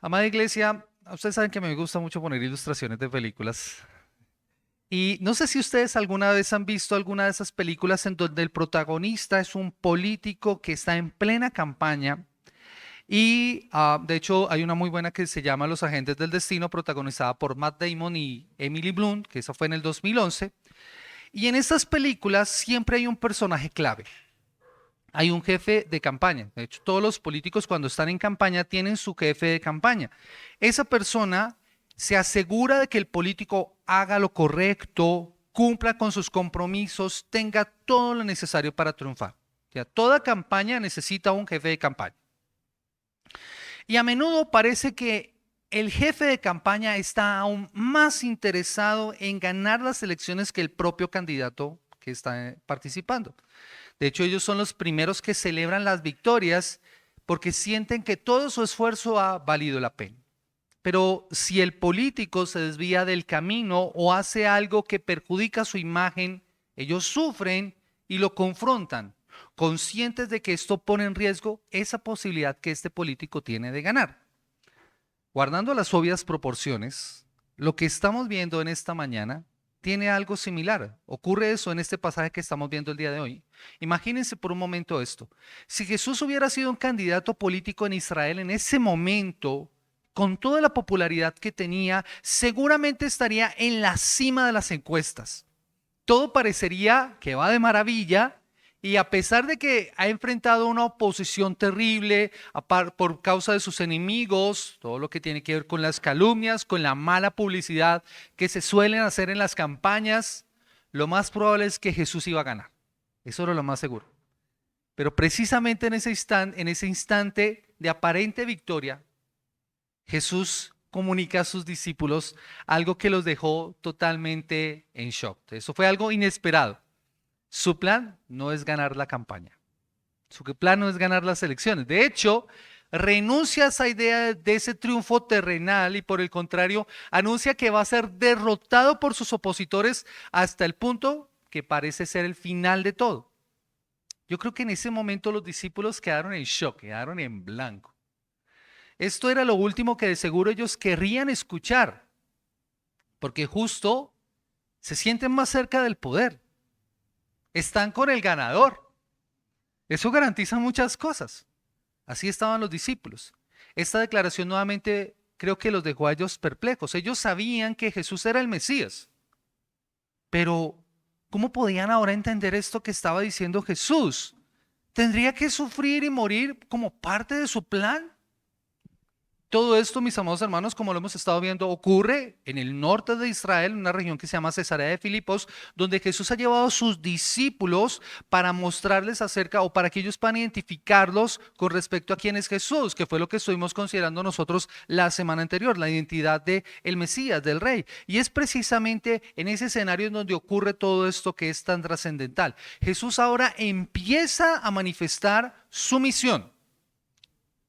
Amada iglesia, ustedes saben que me gusta mucho poner ilustraciones de películas. Y no sé si ustedes alguna vez han visto alguna de esas películas en donde el protagonista es un político que está en plena campaña. Y de hecho hay una muy buena que se llama Los Agentes del Destino, protagonizada por Matt Damon y Emily Blunt, que esa fue en el 2011. Y en estas películas siempre hay un personaje clave. Hay un jefe de campaña. De hecho, todos los políticos cuando están en campaña tienen su jefe de campaña. Esa persona se asegura de que el político haga lo correcto, cumpla con sus compromisos, tenga todo lo necesario para triunfar. O sea, toda campaña necesita un jefe de campaña. Y a menudo parece que el jefe de campaña está aún más interesado en ganar las elecciones que el propio candidato que está participando. De hecho, ellos son los primeros que celebran las victorias porque sienten que todo su esfuerzo ha valido la pena. Pero si el político se desvía del camino o hace algo que perjudica su imagen, ellos sufren y lo confrontan, conscientes de que esto pone en riesgo esa posibilidad que este político tiene de ganar. Guardando las obvias proporciones, lo que estamos viendo en esta mañana tiene algo similar. Ocurre eso en este pasaje que estamos viendo el día de hoy. Imagínense por un momento esto. Si Jesús hubiera sido un candidato político en Israel en ese momento, con toda la popularidad que tenía, seguramente estaría en la cima de las encuestas. Todo parecería que va de maravilla y a pesar de que ha enfrentado una oposición terrible por causa de sus enemigos, todo lo que tiene que ver con las calumnias, con la mala publicidad que se suelen hacer en las campañas, lo más probable es que Jesús iba a ganar. Eso era lo más seguro. Pero precisamente en ese instante de aparente victoria, Jesús comunica a sus discípulos algo que los dejó totalmente en shock. Eso fue algo inesperado. Su plan no es ganar la campaña. Su plan no es ganar las elecciones. De hecho, renuncia a esa idea de ese triunfo terrenal y por el contrario, anuncia que va a ser derrotado por sus opositores hasta el punto que parece ser el final de todo. Yo creo que en ese momento los discípulos quedaron en shock, quedaron en blanco. Esto era lo último que de seguro ellos querrían escuchar, porque justo se sienten más cerca del poder. Están con el ganador. Eso garantiza muchas cosas. Así estaban los discípulos. Esta declaración nuevamente creo que los dejó a ellos perplejos. Ellos sabían que Jesús era el Mesías, pero ¿cómo podían ahora entender esto que estaba diciendo Jesús? ¿Tendría que sufrir y morir como parte de su plan? Todo esto, mis amados hermanos, como lo hemos estado viendo, ocurre en el norte de Israel, en una región que se llama Cesarea de Filipos, donde Jesús ha llevado a sus discípulos para mostrarles acerca o para que ellos puedan identificarlos con respecto a quién es Jesús, que fue lo que estuvimos considerando nosotros la semana anterior, la identidad de el Mesías, del Rey. Y es precisamente en ese escenario en donde ocurre todo esto que es tan trascendental. Jesús ahora empieza a manifestar su misión.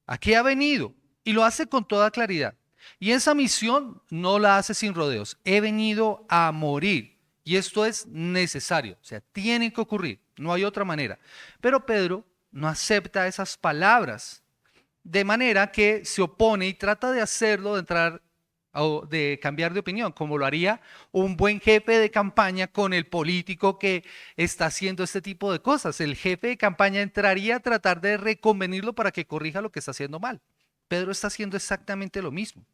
¿A qué ha venido? Y lo hace con toda claridad. Y esa misión no la hace sin rodeos. He venido a morir. Y esto es necesario. O sea, tiene que ocurrir. No hay otra manera. Pero Pedro no acepta esas palabras. De manera que se opone y trata de hacerlo, de entrar o de cambiar de opinión, como lo haría un buen jefe de campaña con el político que está haciendo este tipo de cosas. El jefe de campaña entraría a tratar de reconvenirlo para que corrija lo que está haciendo mal. Pedro está haciendo exactamente lo mismo.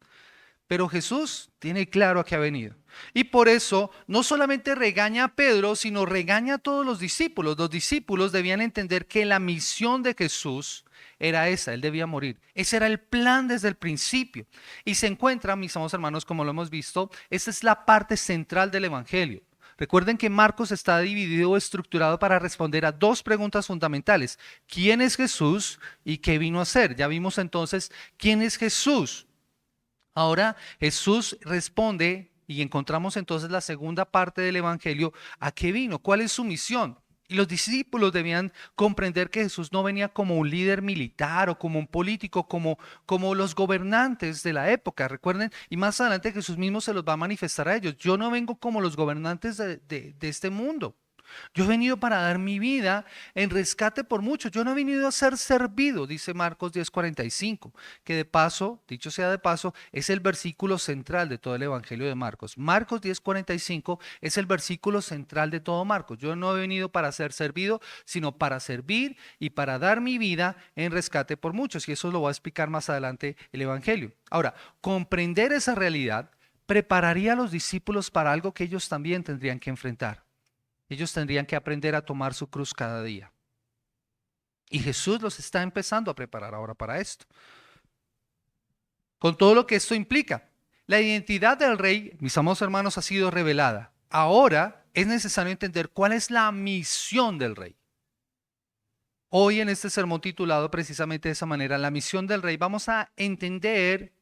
Pero Jesús tiene claro a qué ha venido. Y por eso no solamente regaña a Pedro, sino regaña a todos los discípulos. Los discípulos debían entender que la misión de Jesús era esa, él debía morir. Ese era el plan desde el principio. Y se encuentra, mis amados hermanos, como lo hemos visto, esa es la parte central del Evangelio. Recuerden que Marcos está dividido o estructurado para responder a dos preguntas fundamentales. ¿Quién es Jesús y qué vino a hacer? Ya vimos entonces quién es Jesús. Ahora Jesús responde y encontramos entonces la segunda parte del Evangelio. ¿A qué vino? ¿Cuál es su misión? Y los discípulos debían comprender que Jesús no venía como un líder militar o como un político, como los gobernantes de la época, recuerden, y más adelante Jesús mismo se los va a manifestar a ellos. Yo no vengo como los gobernantes de este mundo. Yo he venido para dar mi vida en rescate por muchos. Yo no he venido a ser servido, dice Marcos 10:45, que de paso, dicho sea de paso, es el versículo central de todo el Evangelio de Marcos. Marcos 10:45 es el versículo central de todo Marcos. Yo no he venido para ser servido, sino para servir y para dar mi vida en rescate por muchos. Y eso lo va a explicar más adelante el Evangelio. Ahora, comprender esa realidad prepararía a los discípulos para algo que ellos también tendrían que enfrentar. Ellos tendrían que aprender a tomar su cruz cada día. Y Jesús los está empezando a preparar ahora para esto. Con todo lo que esto implica. La identidad del rey, mis amados hermanos, ha sido revelada. Ahora es necesario entender cuál es la misión del rey. Hoy en este sermón titulado precisamente de esa manera, la misión del rey, vamos a entender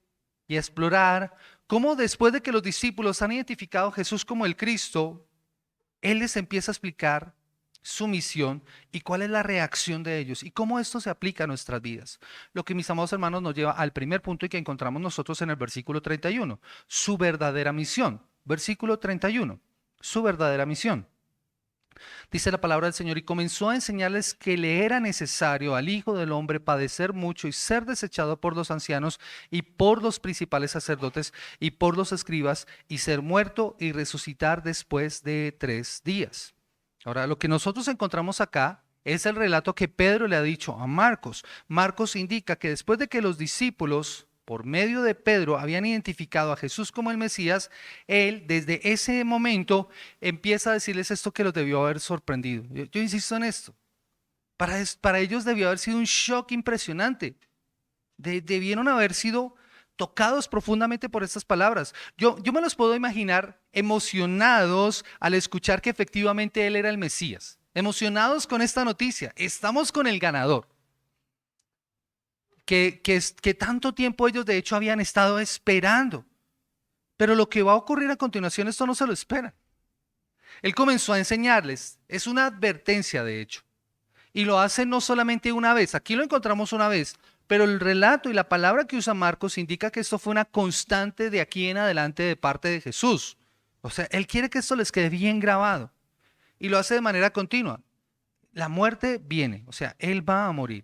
y a explorar cómo después de que los discípulos han identificado a Jesús como el Cristo, Él les empieza a explicar su misión y cuál es la reacción de ellos y cómo esto se aplica a nuestras vidas. Lo que, mis amados hermanos, nos lleva al primer punto y que encontramos nosotros en el versículo 31, su verdadera misión. Versículo 31, su verdadera misión. Dice la palabra del Señor, y comenzó a enseñarles que le era necesario al Hijo del Hombre padecer mucho y ser desechado por los ancianos y por los principales sacerdotes y por los escribas y ser muerto y resucitar después de 3 días. Ahora, lo que nosotros encontramos acá es el relato que Pedro le ha dicho a Marcos. Marcos indica que después de que los discípulos, por medio de Pedro, habían identificado a Jesús como el Mesías, él desde ese momento empieza a decirles esto que los debió haber sorprendido. Yo insisto en esto. Para ellos debió haber sido un shock impresionante. Debieron haber sido tocados profundamente por estas palabras. Yo me los puedo imaginar emocionados al escuchar que efectivamente él era el Mesías. Emocionados con esta noticia. Estamos con el ganador. Que tanto tiempo ellos de hecho habían estado esperando. Pero lo que va a ocurrir a continuación, esto no se lo esperan. Él comenzó a enseñarles, es una advertencia de hecho, y lo hace no solamente una vez, aquí lo encontramos una vez, pero el relato y la palabra que usa Marcos indica que esto fue una constante de aquí en adelante de parte de Jesús. O sea, Él quiere que esto les quede bien grabado, y lo hace de manera continua. La muerte viene, o sea, Él va a morir.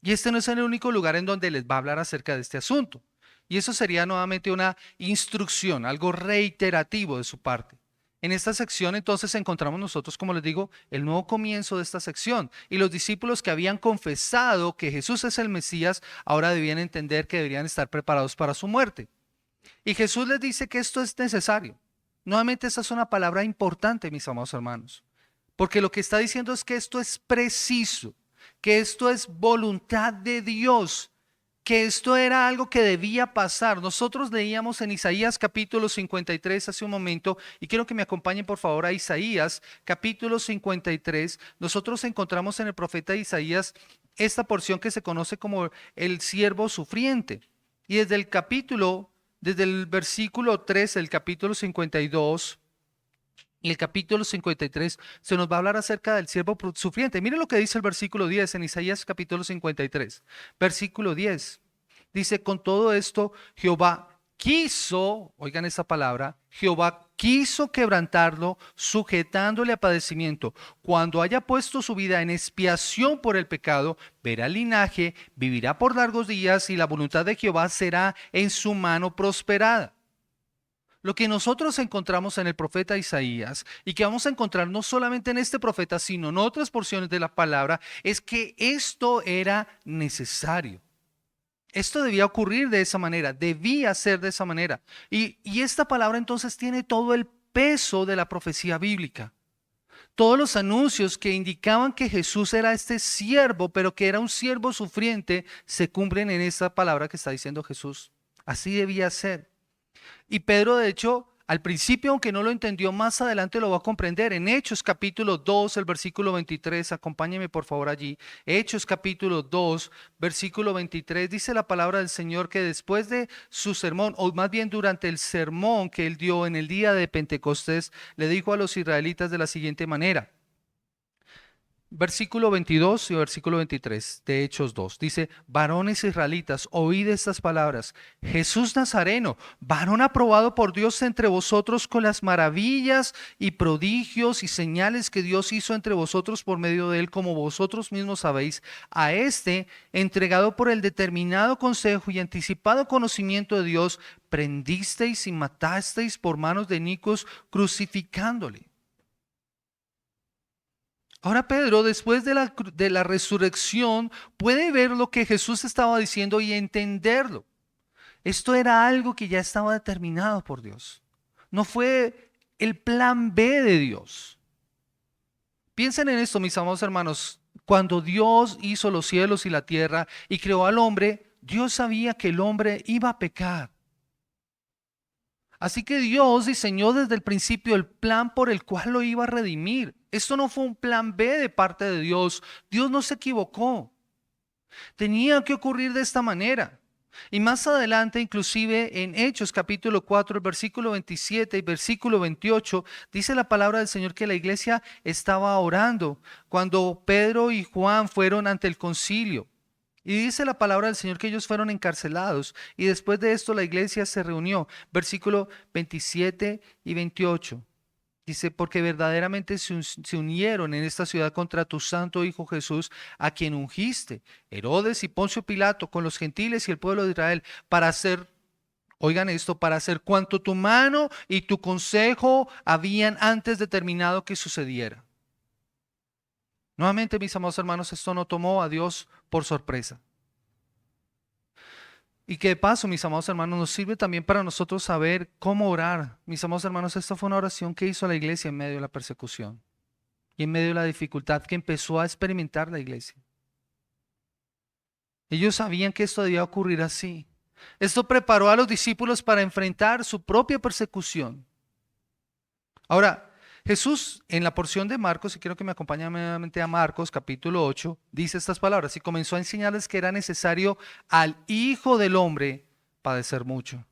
Y este no es el único lugar en donde les va a hablar acerca de este asunto. Y eso sería nuevamente una instrucción, algo reiterativo de su parte. En esta sección entonces encontramos nosotros, como les digo, el nuevo comienzo de esta sección. Y los discípulos que habían confesado que Jesús es el Mesías, ahora debían entender que deberían estar preparados para su muerte. Y Jesús les dice que esto es necesario. Nuevamente esta es una palabra importante, mis amados hermanos. Porque lo que está diciendo es que esto es preciso, que esto es voluntad de Dios, que esto era algo que debía pasar. Nosotros leíamos en Isaías capítulo 53 hace un momento, y quiero que me acompañen por favor a Isaías capítulo 53. Nosotros encontramos en el profeta Isaías esta porción que se conoce como el siervo sufriente. Y desde el versículo 3 del capítulo 52 y el capítulo 53 se nos va a hablar acerca del siervo sufriente. Miren lo que dice el versículo 10 en Isaías capítulo 53. Versículo 10. Dice, con todo esto Jehová quiso, oigan esta palabra, Jehová quiso quebrantarlo, sujetándole a padecimiento. Cuando haya puesto su vida en expiación por el pecado, verá el linaje, vivirá por largos días y la voluntad de Jehová será en su mano prosperada. Lo que nosotros encontramos en el profeta Isaías y que vamos a encontrar no solamente en este profeta, sino en otras porciones de la palabra, es que esto era necesario. Esto debía ocurrir de esa manera, debía ser de esa manera. Y esta palabra entonces tiene todo el peso de la profecía bíblica. Todos los anuncios que indicaban que Jesús era este siervo, pero que era un siervo sufriente, se cumplen en esta palabra que está diciendo Jesús. Así debía ser. Y Pedro, de hecho, al principio, aunque no lo entendió, más adelante lo va a comprender. En Hechos capítulo 2, el versículo 23, acompáñeme por favor allí. Hechos capítulo 2, versículo 23, dice la palabra del Señor que después de su sermón, o más bien durante el sermón que él dio en el día de Pentecostés, le dijo a los israelitas de la siguiente manera. Versículo 22 y versículo 23 de Hechos 2. Dice, varones israelitas, oíd estas palabras. Jesús Nazareno, varón aprobado por Dios entre vosotros con las maravillas y prodigios y señales que Dios hizo entre vosotros por medio de él, como vosotros mismos sabéis, a este, entregado por el determinado consejo y anticipado conocimiento de Dios, prendisteis y matasteis por manos de inicuos, crucificándole. Ahora Pedro, después de la resurrección, puede ver lo que Jesús estaba diciendo y entenderlo. Esto era algo que ya estaba determinado por Dios. No fue el plan B de Dios. Piensen en esto, mis amados hermanos. Cuando Dios hizo los cielos y la tierra y creó al hombre, Dios sabía que el hombre iba a pecar. Así que Dios diseñó desde el principio el plan por el cual lo iba a redimir. Esto no fue un plan B de parte de Dios. Dios no se equivocó. Tenía que ocurrir de esta manera. Y más adelante, inclusive en Hechos capítulo 4, el versículo 27 y versículo 28, dice la palabra del Señor que la iglesia estaba orando cuando Pedro y Juan fueron ante el concilio. Y dice la palabra del Señor que ellos fueron encarcelados y después de esto la iglesia se reunió. Versículo 27 y 28. Dice, porque verdaderamente se unieron en esta ciudad contra tu santo Hijo Jesús, a quien ungiste, Herodes y Poncio Pilato, con los gentiles y el pueblo de Israel, para hacer, oigan esto, para hacer cuanto tu mano y tu consejo habían antes determinado que sucediera. Nuevamente, mis amados hermanos, esto no tomó a Dios por sorpresa. Y que de paso, mis amados hermanos, nos sirve también para nosotros saber cómo orar. Mis amados hermanos, esta fue una oración que hizo la iglesia en medio de la persecución y en medio de la dificultad que empezó a experimentar la iglesia. Ellos sabían que esto debía ocurrir así. Esto preparó a los discípulos para enfrentar su propia persecución. Ahora, Jesús en la porción de Marcos, y quiero que me acompañen nuevamente a Marcos capítulo 8, dice estas palabras, y comenzó a enseñarles que era necesario al Hijo del Hombre padecer mucho.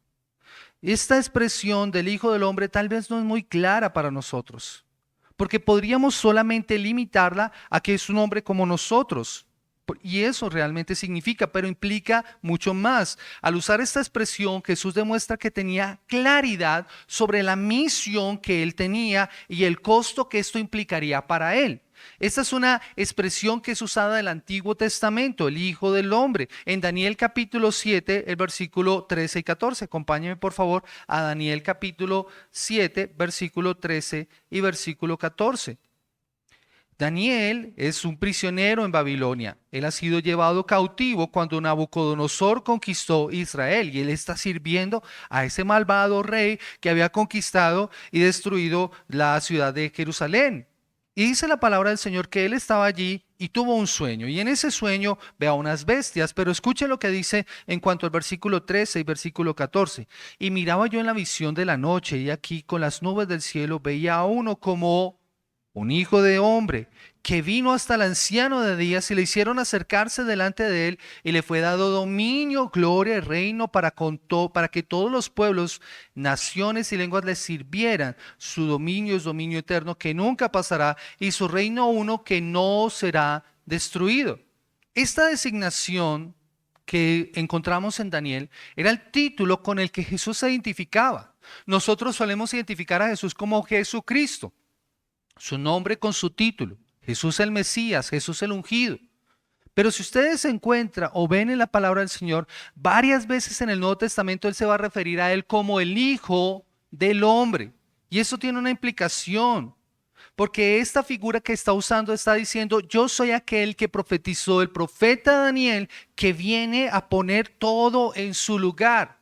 Esta expresión del Hijo del Hombre tal vez no es muy clara para nosotros, porque podríamos solamente limitarla a que es un hombre como nosotros. Y eso realmente significa, pero implica mucho más. Al usar esta expresión, Jesús demuestra que tenía claridad sobre la misión que él tenía y el costo que esto implicaría para él. Esta es una expresión que es usada en el Antiguo Testamento, el Hijo del Hombre. En Daniel capítulo 7, el versículo 13 y 14. Acompáñenme por favor a Daniel capítulo 7, versículo 13 y versículo 14. Daniel es un prisionero en Babilonia. Él ha sido llevado cautivo cuando Nabucodonosor conquistó Israel y él está sirviendo a ese malvado rey que había conquistado y destruido la ciudad de Jerusalén. Y dice la palabra del Señor que él estaba allí y tuvo un sueño. Y en ese sueño ve a unas bestias, pero escuche lo que dice en cuanto al versículo 13 y versículo 14. Y miraba yo en la visión de la noche y aquí con las nubes del cielo veía a uno como un hijo de hombre, que vino hasta el anciano de días y le hicieron acercarse delante de él y le fue dado dominio, gloria y reino para que todos los pueblos, naciones y lenguas le sirvieran. Su dominio es dominio eterno que nunca pasará y su reino uno que no será destruido. Esta designación que encontramos en Daniel era el título con el que Jesús se identificaba. Nosotros solemos identificar a Jesús como Jesucristo. Su nombre con su título, Jesús el Mesías, Jesús el ungido. Pero si ustedes encuentran o ven en la palabra del Señor, varias veces en el Nuevo Testamento Él se va a referir a Él como el Hijo del Hombre. Y eso tiene una implicación, porque esta figura que está usando está diciendo, yo soy aquel que profetizó el profeta Daniel, que viene a poner todo en su lugar.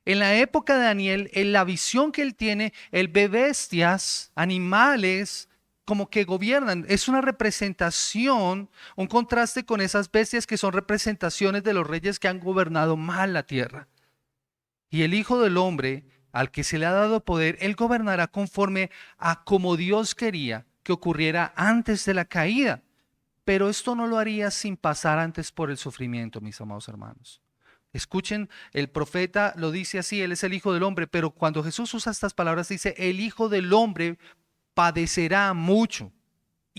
En la época de Daniel, en la visión que él tiene, él ve bestias, animales, como que gobiernan. Es una representación, un contraste con esas bestias que son representaciones de los reyes que han gobernado mal la tierra. Y el Hijo del Hombre, al que se le ha dado poder, él gobernará conforme a como Dios quería que ocurriera antes de la caída. Pero esto no lo haría sin pasar antes por el sufrimiento, mis amados hermanos. Escuchen, el profeta lo dice así, él es el Hijo del Hombre, pero cuando Jesús usa estas palabras dice, el Hijo del Hombre padecerá mucho.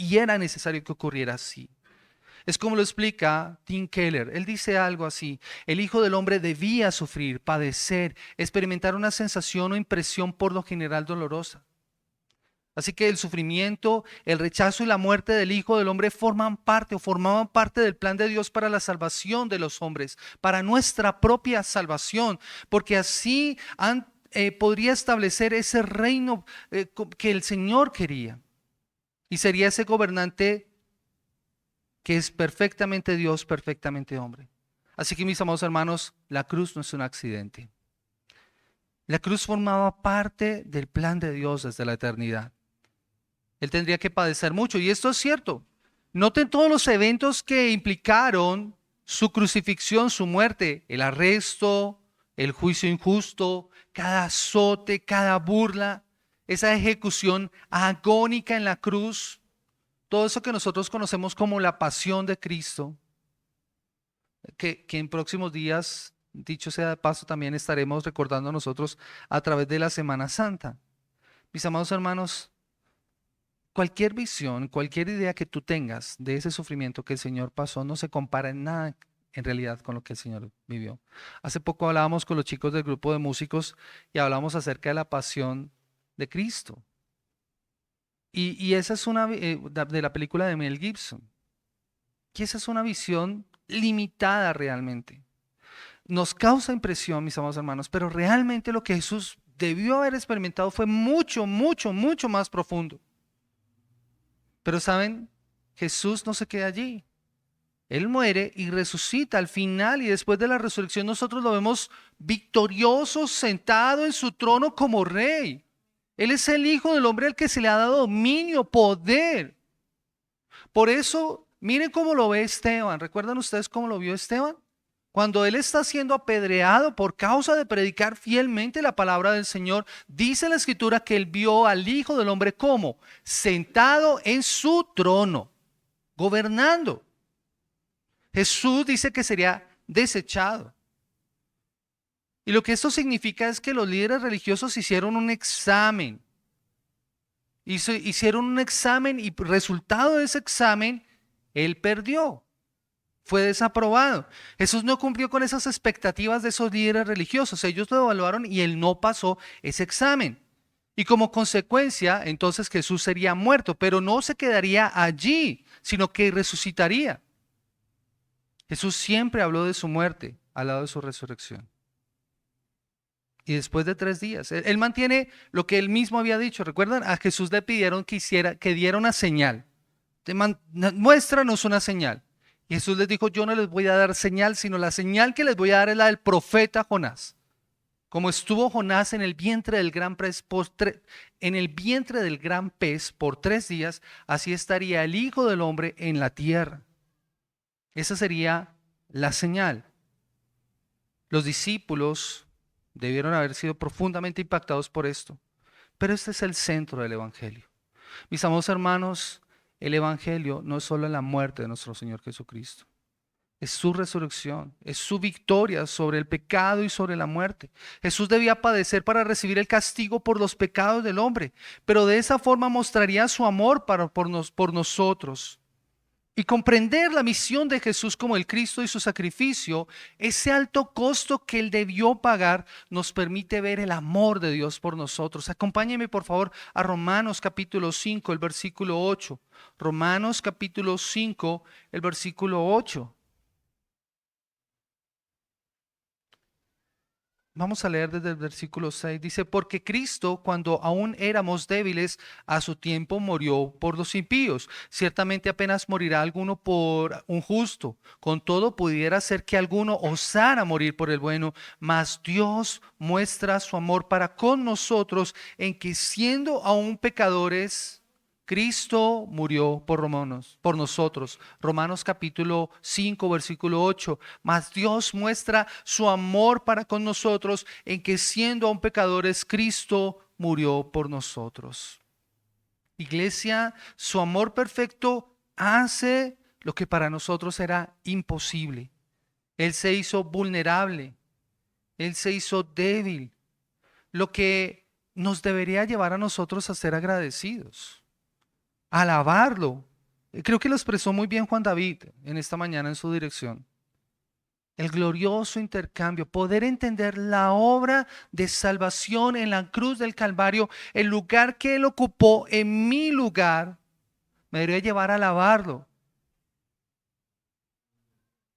y era necesario que ocurriera así. Es como lo explica Tim Keller. Él dice algo así: el Hijo del Hombre debía sufrir, padecer, experimentar una sensación o impresión por lo general dolorosa. Así que el sufrimiento, el rechazo y la muerte del Hijo del Hombre formaban parte del plan de Dios para la salvación de los hombres, para nuestra propia salvación, porque así podría establecer ese reino que el Señor quería. Y sería ese gobernante que es perfectamente Dios, perfectamente hombre. Así que, mis amados hermanos, la cruz no es un accidente. La cruz formaba parte del plan de Dios desde la eternidad. Él tendría que padecer mucho, y esto es cierto. Noten todos los eventos que implicaron su crucifixión, su muerte: el arresto, el juicio injusto, cada azote, cada burla, esa ejecución agónica en la cruz, todo eso que nosotros conocemos como la pasión de Cristo, que en próximos días, dicho sea de paso, también estaremos recordando nosotros a través de la Semana Santa. Mis amados hermanos, cualquier visión, cualquier idea que tú tengas de ese sufrimiento que el Señor pasó no se compara en nada en realidad con lo que el Señor vivió. Hace poco hablábamos con los chicos del grupo de músicos y hablábamos acerca de la pasión de Cristo. Y esa es una de la película de Mel Gibson. Y esa es una visión limitada realmente. Nos causa impresión, mis amados hermanos, pero realmente lo que Jesús debió haber experimentado fue mucho, mucho, mucho más profundo. Pero saben, Jesús no se queda allí. Él muere y resucita al final, y después de la resurrección nosotros lo vemos victorioso, sentado en su trono como rey. Él es el Hijo del Hombre al que se le ha dado dominio, poder. Por eso, miren cómo lo ve Esteban. ¿Recuerdan ustedes cómo lo vio Esteban? Cuando él está siendo apedreado por causa de predicar fielmente la palabra del Señor, dice la Escritura que él vio al Hijo del Hombre como sentado en su trono, gobernando. Jesús dice que sería desechado. Y lo que esto significa es que los líderes religiosos hicieron un examen. Hicieron un examen y resultado de ese examen, él perdió. Fue desaprobado. Jesús no cumplió con esas expectativas de esos líderes religiosos. Ellos lo evaluaron y él no pasó ese examen. Y como consecuencia, entonces Jesús sería muerto, pero no se quedaría allí, sino que resucitaría. Jesús siempre habló de su muerte al lado de su resurrección. Y después de 3 días, él mantiene lo que él mismo había dicho. ¿Recuerdan? A Jesús le pidieron que diera una señal. Muéstranos una señal. Y Jesús les dijo: yo no les voy a dar señal, sino la señal que les voy a dar es la del profeta Jonás. Como estuvo Jonás en el vientre del gran pez por 3 días, así estaría el Hijo del Hombre en la tierra. Esa sería la señal. Los discípulos debieron haber sido profundamente impactados por esto. Pero este es el centro del Evangelio. Mis amados hermanos, el Evangelio no es solo la muerte de nuestro Señor Jesucristo. Es su resurrección, es su victoria sobre el pecado y sobre la muerte. Jesús debía padecer para recibir el castigo por los pecados del hombre, pero de esa forma mostraría su amor por nosotros. Y comprender la misión de Jesús como el Cristo y su sacrificio, ese alto costo que Él debió pagar, nos permite ver el amor de Dios por nosotros. Acompáñenme por favor a Romanos capítulo 5, el versículo 8. Romanos capítulo 5, el versículo 8. Vamos a leer desde el versículo 6. Dice: porque Cristo, cuando aún éramos débiles, a su tiempo murió por los impíos. Ciertamente apenas morirá alguno por un justo. Con todo, pudiera ser que alguno osara morir por el bueno. Mas Dios muestra su amor para con nosotros en que, siendo aún pecadores, Cristo murió por nosotros. Romanos capítulo 5, versículo 8. Mas Dios muestra su amor para con nosotros en que, siendo aún pecadores, Cristo murió por nosotros. Iglesia, su amor perfecto hace lo que para nosotros era imposible. Él se hizo vulnerable. Él se hizo débil. Lo que nos debería llevar a nosotros a ser agradecidos, alabarlo, Creo que lo expresó muy bien Juan David en esta mañana en su dirección. El glorioso intercambio, poder entender la obra de salvación en la cruz del Calvario, el lugar que Él ocupó en mi lugar, me debería llevar a alabarlo.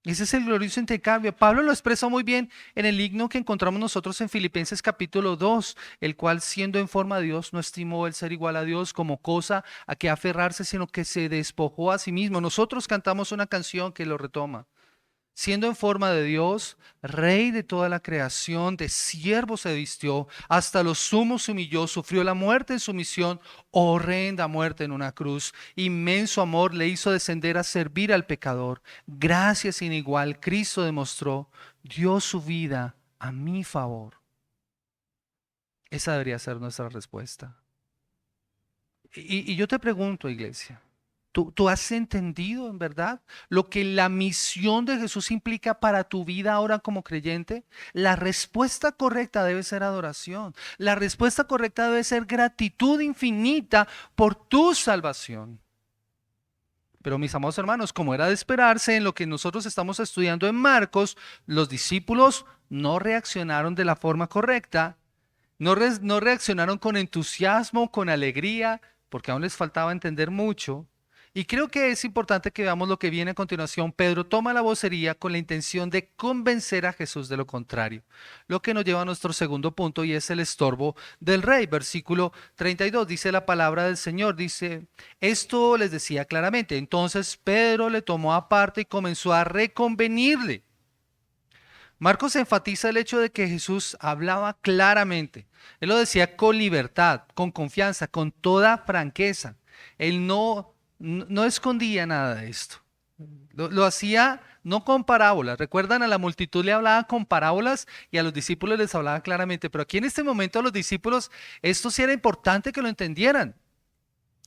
Ese es el glorioso intercambio. Pablo lo expresa muy bien en el himno que encontramos nosotros en Filipenses capítulo 2, el cual siendo en forma de Dios no estimó el ser igual a Dios como cosa a que aferrarse, sino que se despojó a sí mismo. Nosotros cantamos una canción que lo retoma. Siendo en forma de Dios, Rey de toda la creación, de siervo se vistió, hasta lo sumo se humilló, sufrió la muerte en sumisión, horrenda muerte en una cruz. Inmenso amor le hizo descender a servir al pecador. Gracia sin igual, Cristo demostró, dio su vida a mi favor. Esa debería ser nuestra respuesta. Y yo te pregunto, iglesia. ¿Tú has entendido en verdad lo que la misión de Jesús implica para tu vida ahora como creyente? La respuesta correcta debe ser adoración. La respuesta correcta debe ser gratitud infinita por tu salvación. Pero mis amados hermanos, como era de esperarse en lo que nosotros estamos estudiando en Marcos, los discípulos no reaccionaron de la forma correcta, no reaccionaron con entusiasmo, con alegría, porque aún les faltaba entender mucho. Y creo que es importante que veamos lo que viene a continuación. Pedro toma la vocería con la intención de convencer a Jesús de lo contrario, lo que nos lleva a nuestro segundo punto y es el estorbo del rey. Versículo 32 dice la palabra del Señor, dice, esto les decía claramente. Entonces Pedro le tomó aparte y comenzó a reconvenirle. Marcos enfatiza el hecho de que Jesús hablaba claramente. Él lo decía con libertad, con confianza, con toda franqueza. Él no escondía nada de esto. Lo hacía no con parábolas. Recuerdan, a la multitud le hablaba con parábolas y a los discípulos les hablaba claramente. Pero aquí en este momento a los discípulos esto sí era importante que lo entendieran.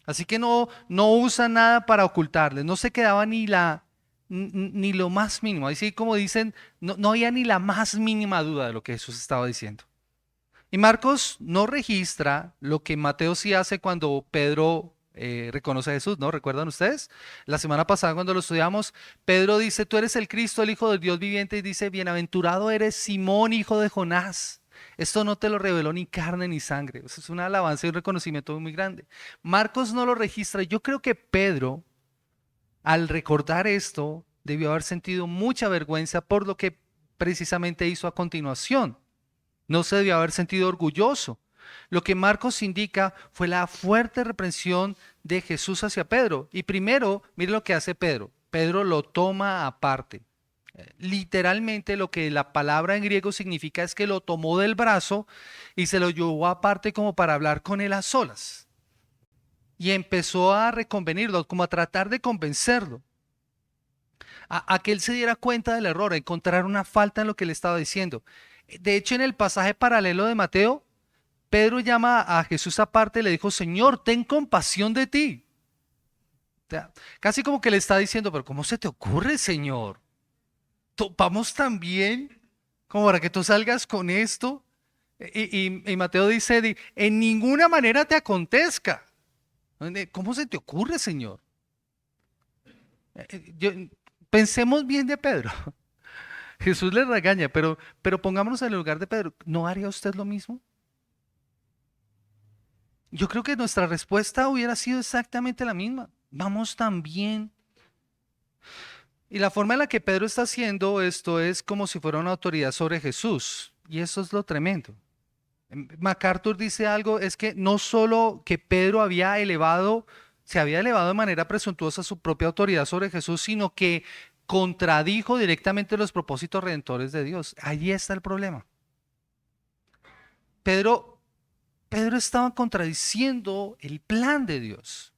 Así que no usa nada para ocultarles. No se quedaba ni lo más mínimo. Así como dicen, no había ni la más mínima duda de lo que Jesús estaba diciendo. Y Marcos no registra lo que Mateo sí hace cuando Pedro reconoce a Jesús, ¿no? ¿Recuerdan ustedes? La semana pasada cuando lo estudiamos, Pedro dice, tú eres el Cristo, el Hijo del Dios viviente, y dice, bienaventurado eres Simón, hijo de Jonás. Esto no te lo reveló ni carne ni sangre. Eso es una alabanza y un reconocimiento muy grande. Marcos no lo registra. Yo creo que Pedro, al recordar esto, debió haber sentido mucha vergüenza por lo que precisamente hizo a continuación. No se debió haber sentido orgulloso. Lo que Marcos indica fue la fuerte reprensión de Jesús hacia Pedro. Y primero, mire lo que hace Pedro. Pedro lo toma aparte. Literalmente lo que la palabra en griego significa es que lo tomó del brazo y se lo llevó aparte como para hablar con él a solas. Y empezó a reconvenirlo, como a tratar de convencerlo. A que él se diera cuenta del error, a encontrar una falta en lo que le estaba diciendo. De hecho, en el pasaje paralelo de Mateo, Pedro llama a Jesús aparte y le dijo, Señor, ten compasión de ti. O sea, casi como que le está diciendo, pero ¿cómo se te ocurre, Señor? ¿Vamos tan bien como para que tú salgas con esto? Y Mateo dice, en ninguna manera te acontezca. ¿Cómo se te ocurre, Señor? Yo, pensemos bien de Pedro. Jesús le regaña, pero pongámonos en el lugar de Pedro. ¿No haría usted lo mismo? Yo creo que nuestra respuesta hubiera sido exactamente la misma. Vamos tan bien. Y la forma en la que Pedro está haciendo esto es como si fuera una autoridad sobre Jesús. Y eso es lo tremendo. MacArthur dice algo, es que no solo que Pedro se había elevado de manera presuntuosa su propia autoridad sobre Jesús, sino que contradijo directamente los propósitos redentores de Dios. Allí está el problema. Pedro estaba contradiciendo el plan de Dios.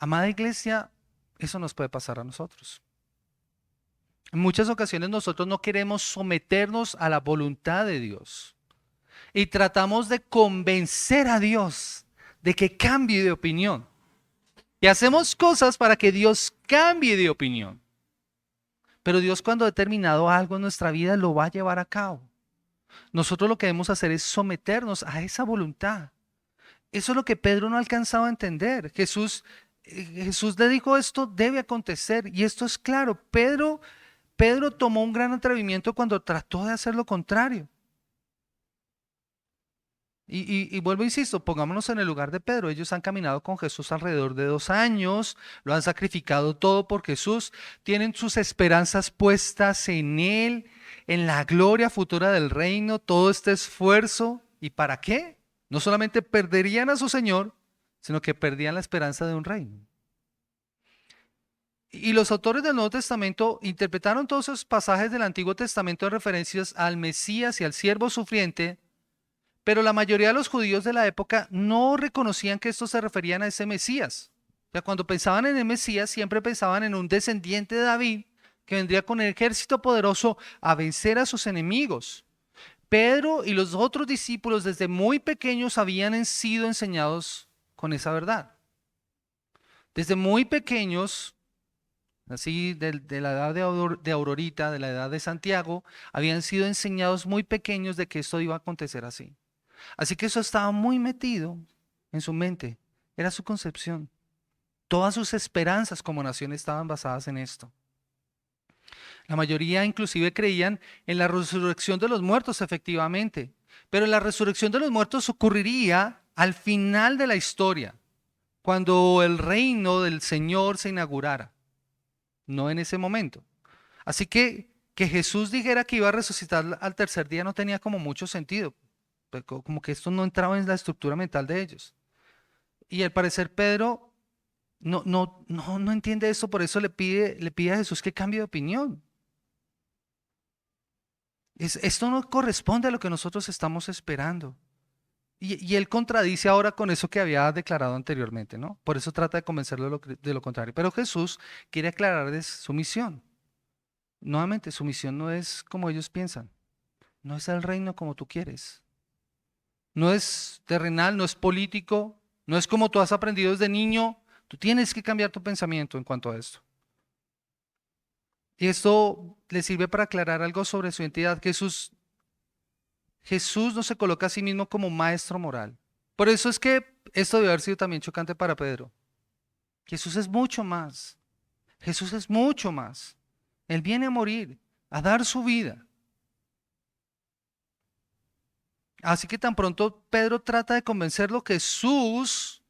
Amada iglesia, eso nos puede pasar a nosotros. En muchas ocasiones nosotros no queremos someternos a la voluntad de Dios y tratamos de convencer a Dios de que cambie de opinión. Y hacemos cosas para que Dios cambie de opinión. Pero Dios, cuando ha determinado algo en nuestra vida, lo va a llevar a cabo. Nosotros lo que debemos hacer es someternos a esa voluntad. Eso es lo que Pedro no alcanzaba a entender. Jesús Jesús le dijo esto debe acontecer y esto es claro. Pedro tomó un gran atrevimiento cuando trató de hacer lo contrario. Y vuelvo, insisto, pongámonos en el lugar de Pedro. Ellos han caminado con Jesús alrededor de 2 años, lo han sacrificado todo por Jesús, tienen sus esperanzas puestas en Él, en la gloria futura del reino, todo este esfuerzo. ¿Y para qué? No solamente perderían a su Señor, sino que perdían la esperanza de un reino. Y los autores del Nuevo Testamento interpretaron todos esos pasajes del Antiguo Testamento en referencias al Mesías y al siervo sufriente, pero la mayoría de los judíos de la época no reconocían que estos se referían a ese Mesías. O sea, cuando pensaban en el Mesías, siempre pensaban en un descendiente de David que vendría con el ejército poderoso a vencer a sus enemigos. Pedro y los otros discípulos desde muy pequeños habían sido enseñados con esa verdad. Desde muy pequeños, así de la edad de Aurorita, de la edad de Santiago, habían sido enseñados muy pequeños de que esto iba a acontecer así. Así que eso estaba muy metido en su mente, era su concepción. Todas sus esperanzas como nación estaban basadas en esto. La mayoría inclusive creían en la resurrección de los muertos, efectivamente, pero la resurrección de los muertos ocurriría al final de la historia, cuando el reino del Señor se inaugurara, no en ese momento. Así que Jesús dijera que iba a resucitar al tercer día no tenía como mucho sentido, como que esto no entraba en la estructura mental de ellos. Y al parecer Pedro no entiende esto, por eso le pide a Jesús que cambie de opinión. Esto no corresponde a lo que nosotros estamos esperando. Y él contradice ahora con eso que había declarado anteriormente, ¿no? Por eso trata de convencerlo de lo contrario. Pero Jesús quiere aclararles su misión. Nuevamente, su misión no es como ellos piensan. No es el reino como tú quieres. No es terrenal, no es político, no es como tú has aprendido desde niño. Tú tienes que cambiar tu pensamiento en cuanto a esto. Y esto le sirve para aclarar algo sobre su identidad. Jesús no se coloca a sí mismo como maestro moral. Por eso es que esto debe haber sido también chocante para Pedro. Jesús es mucho más. Jesús es mucho más. Él viene a morir, a dar su vida. Así que tan pronto Pedro trata de convencerlo, Jesús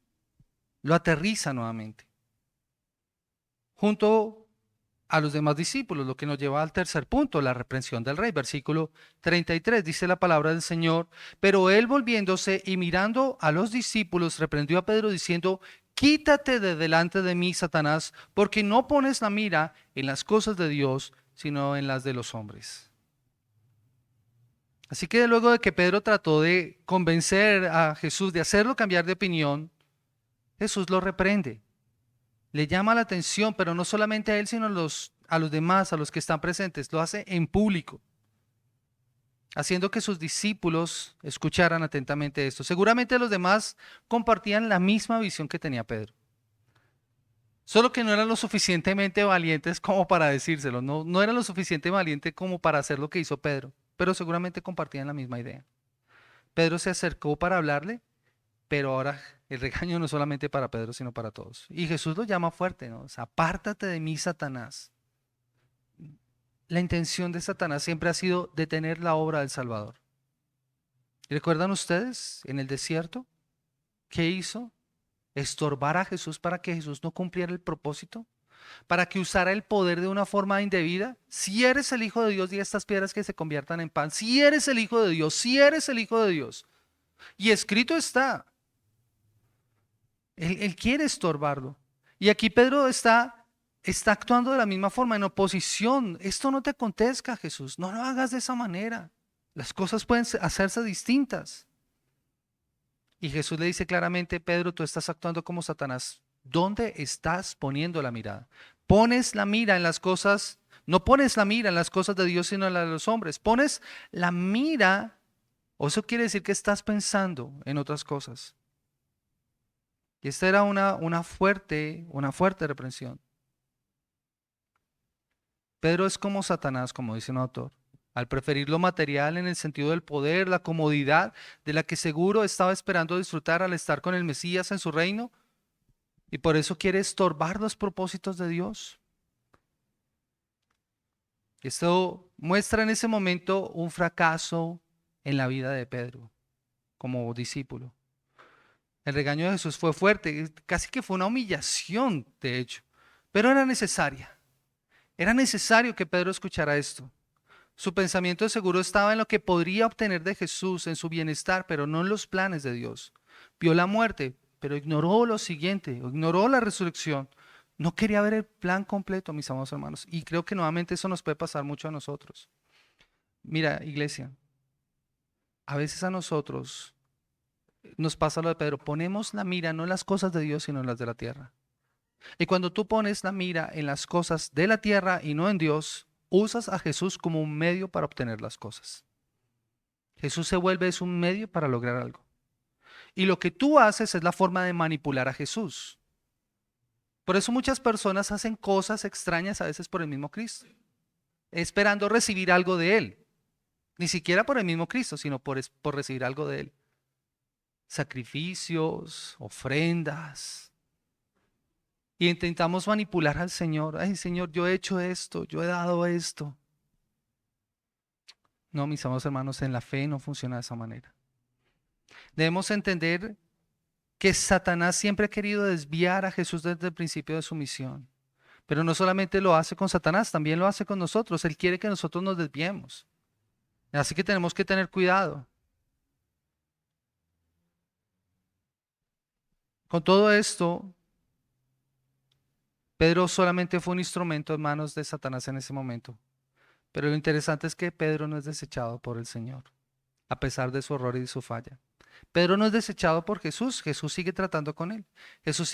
lo aterriza nuevamente, junto a los demás discípulos, lo que nos lleva al tercer punto, la reprensión del rey. Versículo 33 dice la palabra del Señor, pero él volviéndose y mirando a los discípulos, reprendió a Pedro diciendo, quítate de delante de mí, Satanás, porque no pones la mira en las cosas de Dios, sino en las de los hombres. Así que luego de que Pedro trató de convencer a Jesús de hacerlo cambiar de opinión, Jesús lo reprende. Le llama la atención, pero no solamente a él, sino a los demás, a los que están presentes. Lo hace en público, haciendo que sus discípulos escucharan atentamente esto. Seguramente los demás compartían la misma visión que tenía Pedro. Solo que no eran lo suficientemente valientes como para decírselo. No eran lo suficientemente valientes como para hacer lo que hizo Pedro, pero seguramente compartían la misma idea. Pedro se acercó para hablarle, pero ahora el regaño no es solamente para Pedro, sino para todos. Y Jesús lo llama fuerte, ¿no? O sea, apártate de mí, Satanás. La intención de Satanás siempre ha sido detener la obra del Salvador. ¿Recuerdan ustedes en el desierto? ¿Qué hizo? Estorbar a Jesús para que Jesús no cumpliera el propósito, para que usara el poder de una forma indebida. Si eres el Hijo de Dios, di a estas piedras que se conviertan en pan. Si eres el Hijo de Dios, si eres el Hijo de Dios. Y escrito está. Él quiere estorbarlo. Y aquí Pedro está actuando de la misma forma, en oposición. Esto no te acontezca, Jesús. No lo hagas de esa manera. Las cosas pueden hacerse distintas. Y Jesús le dice claramente, Pedro, tú estás actuando como Satanás. ¿Dónde estás poniendo la mirada? Pones la mira en las cosas, no pones la mira en las cosas de Dios, sino en las de los hombres. Pones la mira, o eso quiere decir que estás pensando en otras cosas. Y esta era una fuerte reprensión. Pedro es como Satanás, como dice un autor, al preferir lo material en el sentido del poder, la comodidad de la que seguro estaba esperando disfrutar al estar con el Mesías en su reino. y por eso quiere estorbar los propósitos de Dios. Esto muestra en ese momento un fracaso en la vida de Pedro como discípulo. El regaño de Jesús fue fuerte, casi que fue una humillación, de hecho, pero era necesaria. Era necesario que Pedro escuchara esto. Su pensamiento de seguro estaba en lo que podría obtener de Jesús, en su bienestar, pero no en los planes de Dios. Vio la muerte, pero ignoró lo siguiente, ignoró la resurrección. No quería ver el plan completo, mis amados hermanos. Y creo que nuevamente eso nos puede pasar mucho a nosotros. Mira, iglesia, a veces a nosotros nos pasa lo de Pedro, ponemos la mira no en las cosas de Dios, sino en las de la tierra. Y cuando tú pones la mira en las cosas de la tierra y no en Dios, usas a Jesús como un medio para obtener las cosas. Jesús se vuelve es un medio para lograr algo. Y lo que tú haces es la forma de manipular a Jesús. Por eso muchas personas hacen cosas extrañas a veces por el mismo Cristo, esperando recibir algo de Él. Ni siquiera por el mismo Cristo, sino por recibir algo de Él. Sacrificios, ofrendas. Y intentamos manipular al Señor. Ay, Señor, yo he hecho esto, yo he dado esto. No, mis amados hermanos, en la fe no funciona de esa manera. Debemos entender que Satanás siempre ha querido desviar a Jesús desde el principio de su misión. Pero no solamente lo hace con Satanás, también lo hace con nosotros. Él quiere que nosotros nos desviemos. Así que tenemos que tener cuidado. Con todo esto, Pedro solamente fue un instrumento en manos de Satanás en ese momento. Pero lo interesante es que Pedro no es desechado por el Señor, a pesar de su horror y de su falla. Pedro no es desechado por Jesús, Jesús sigue tratando con él. Jesús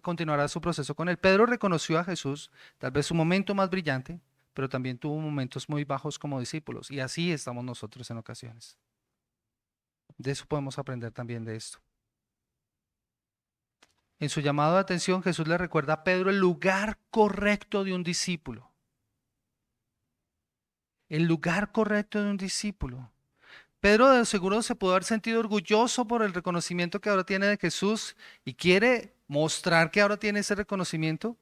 continuará su proceso con él. Pedro reconoció a Jesús, tal vez su momento más brillante, pero también tuvo momentos muy bajos como discípulos. Y así estamos nosotros en ocasiones. De eso podemos aprender también de esto. En su llamado de atención, Jesús le recuerda a Pedro el lugar correcto de un discípulo. El lugar correcto de un discípulo. Pedro de seguro se pudo haber sentido orgulloso por el reconocimiento que ahora tiene de Jesús y quiere mostrar que ahora tiene ese reconocimiento,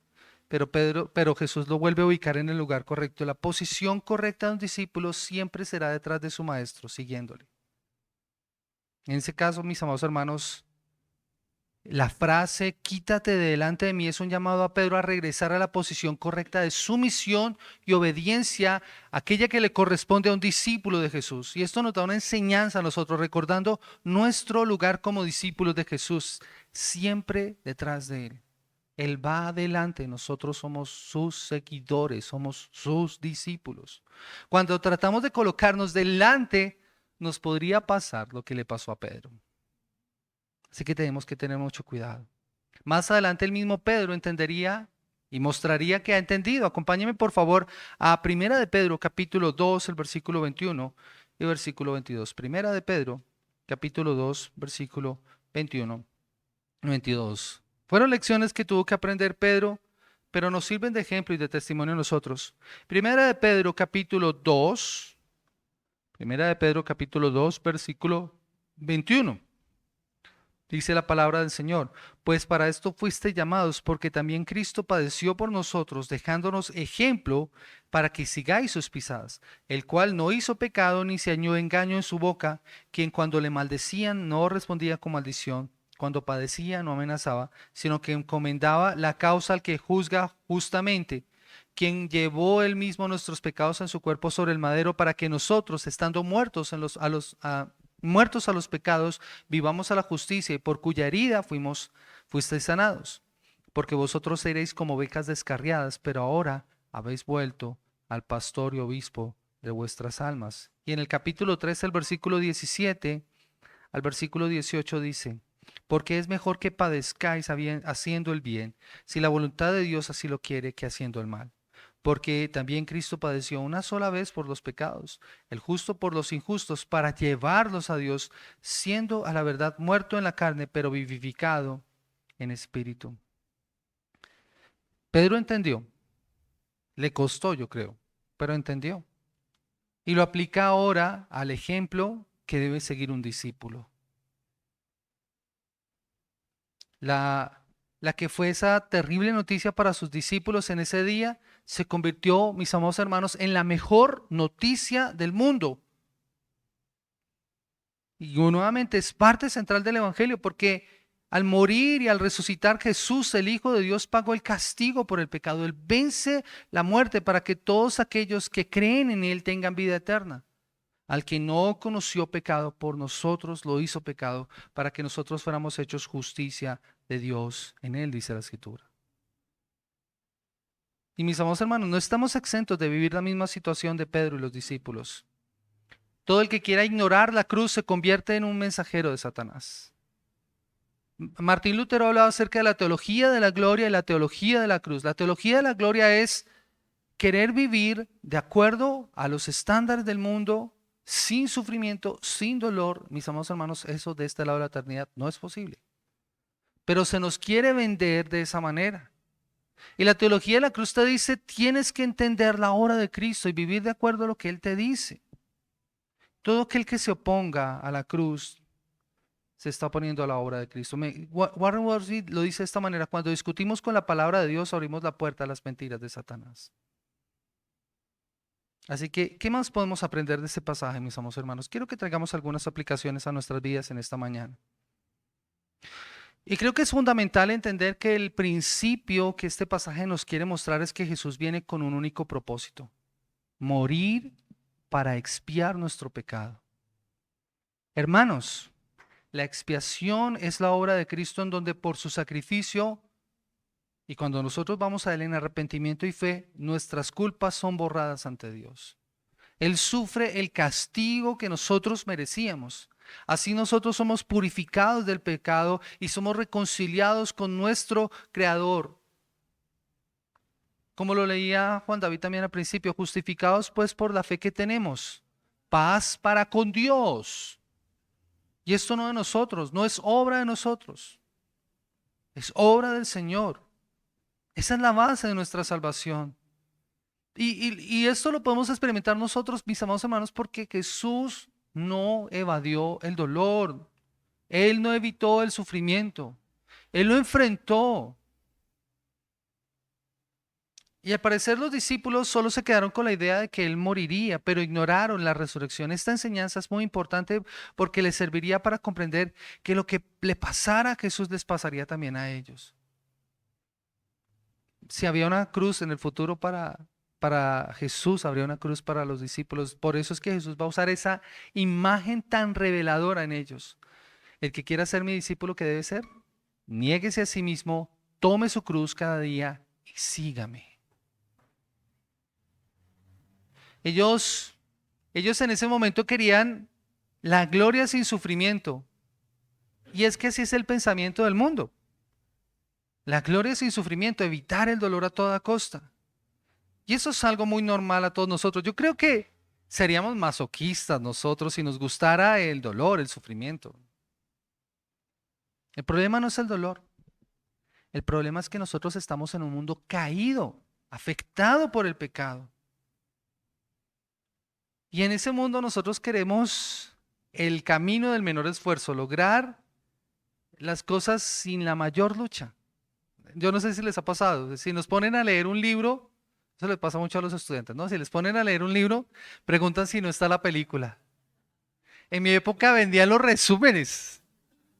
pero Jesús lo vuelve a ubicar en el lugar correcto. La posición correcta de un discípulo siempre será detrás de su maestro, siguiéndole. En ese caso, mis amados hermanos, la frase quítate de delante de mí es un llamado a Pedro a regresar a la posición correcta de sumisión y obediencia, aquella que le corresponde a un discípulo de Jesús. Y esto nos da una enseñanza a nosotros, recordando nuestro lugar como discípulos de Jesús, siempre detrás de Él. Él va adelante, nosotros somos sus seguidores, somos sus discípulos. Cuando tratamos de colocarnos delante, nos podría pasar lo que le pasó a Pedro. Así que tenemos que tener mucho cuidado. Más adelante el mismo Pedro entendería y mostraría que ha entendido. Acompáñeme por favor a Primera de Pedro capítulo 2, el versículo 21 y versículo 22. Primera de Pedro capítulo 2, versículo 21 y 22. Fueron lecciones que tuvo que aprender Pedro, pero nos sirven de ejemplo y de testimonio a nosotros. Primera de Pedro capítulo 2, Primera de Pedro capítulo 2, versículo 21. Dice la palabra del Señor, pues para esto fuiste llamados, porque también Cristo padeció por nosotros, dejándonos ejemplo para que sigáis sus pisadas, el cual no hizo pecado ni se halló engaño en su boca, quien cuando le maldecían no respondía con maldición, cuando padecía no amenazaba, sino que encomendaba la causa al que juzga justamente, quien llevó él mismo nuestros pecados en su cuerpo sobre el madero, para que nosotros, estando muertos muertos a los pecados, vivamos a la justicia, y por cuya herida fuisteis sanados. Porque vosotros seréis como ovejas descarriadas, pero ahora habéis vuelto al pastor y obispo de vuestras almas. Y en el capítulo 3, el versículo 17 al versículo 18 dice, porque es mejor que padezcáis haciendo el bien, si la voluntad de Dios así lo quiere, que haciendo el mal. Porque también Cristo padeció una sola vez por los pecados, el justo por los injustos, para llevarlos a Dios, siendo a la verdad muerto en la carne, pero vivificado en espíritu. Pedro entendió, le costó, yo creo, pero entendió. Y lo aplica ahora al ejemplo que debe seguir un discípulo. La la que fue esa terrible noticia para sus discípulos en ese día, se convirtió, mis amados hermanos, en la mejor noticia del mundo. Y nuevamente es parte central del Evangelio, porque al morir y al resucitar Jesús, el Hijo de Dios, pagó el castigo por el pecado. Él vence la muerte para que todos aquellos que creen en Él tengan vida eterna. Al que no conoció pecado, por nosotros lo hizo pecado, para que nosotros fuéramos hechos justicia de Dios en Él, dice la Escritura. Y mis amados hermanos, no estamos exentos de vivir la misma situación de Pedro y los discípulos. Todo el que quiera ignorar la cruz se convierte en un mensajero de Satanás. Martín Lutero hablaba acerca de la teología de la gloria y la teología de la cruz. La teología de la gloria es querer vivir de acuerdo a los estándares del mundo, sin sufrimiento, sin dolor. Mis amados hermanos, eso de este lado de la eternidad no es posible. Pero se nos quiere vender de esa manera. Y la teología de la cruz te dice, tienes que entender la obra de Cristo y vivir de acuerdo a lo que Él te dice. Todo aquel que se oponga a la cruz se está oponiendo a la obra de Cristo. Warren Wiersbe lo dice de esta manera: cuando discutimos con la palabra de Dios, abrimos la puerta a las mentiras de Satanás. Así que, ¿qué más podemos aprender de este pasaje, mis amados hermanos? Quiero que traigamos algunas aplicaciones a nuestras vidas en esta mañana. Y creo que es fundamental entender que el principio que este pasaje nos quiere mostrar es que Jesús viene con un único propósito: morir para expiar nuestro pecado. Hermanos, la expiación es la obra de Cristo, en donde por su sacrificio, y cuando nosotros vamos a Él en arrepentimiento y fe, nuestras culpas son borradas ante Dios. Él sufre el castigo que nosotros merecíamos. Así nosotros somos purificados del pecado y somos reconciliados con nuestro Creador. Como lo leía Juan David también al principio: justificados pues por la fe que tenemos, paz para con Dios. Y esto no de nosotros, no es obra de nosotros, es obra del Señor. Esa es la base de nuestra salvación. Y esto lo podemos experimentar nosotros, mis amados hermanos, porque Jesús no evadió el dolor. Él no evitó el sufrimiento. Él lo enfrentó. Y al parecer los discípulos solo se quedaron con la idea de que Él moriría, pero ignoraron la resurrección. Esta enseñanza es muy importante porque les serviría para comprender que lo que le pasara a Jesús les pasaría también a ellos. Si había una cruz en el futuro para Jesús, habría una cruz para los discípulos. Por eso es que Jesús va a usar esa imagen tan reveladora en ellos. El que quiera ser mi discípulo, ¿qué debe ser? Niéguese a sí mismo, tome su cruz cada día y sígame. Ellos en ese momento querían la gloria sin sufrimiento. Y es que así es el pensamiento del mundo. La gloria sin sufrimiento, evitar el dolor a toda costa. Y eso es algo muy normal a todos nosotros. Yo creo que seríamos masoquistas nosotros si nos gustara el dolor, el sufrimiento. El problema no es el dolor. El problema es que nosotros estamos en un mundo caído, afectado por el pecado. Y en ese mundo nosotros queremos el camino del menor esfuerzo, lograr las cosas sin la mayor lucha. Yo no sé si les ha pasado, si nos ponen a leer un libro, eso les pasa mucho a los estudiantes, ¿no? Si les ponen a leer un libro, preguntan si no está la película. En mi época vendían los resúmenes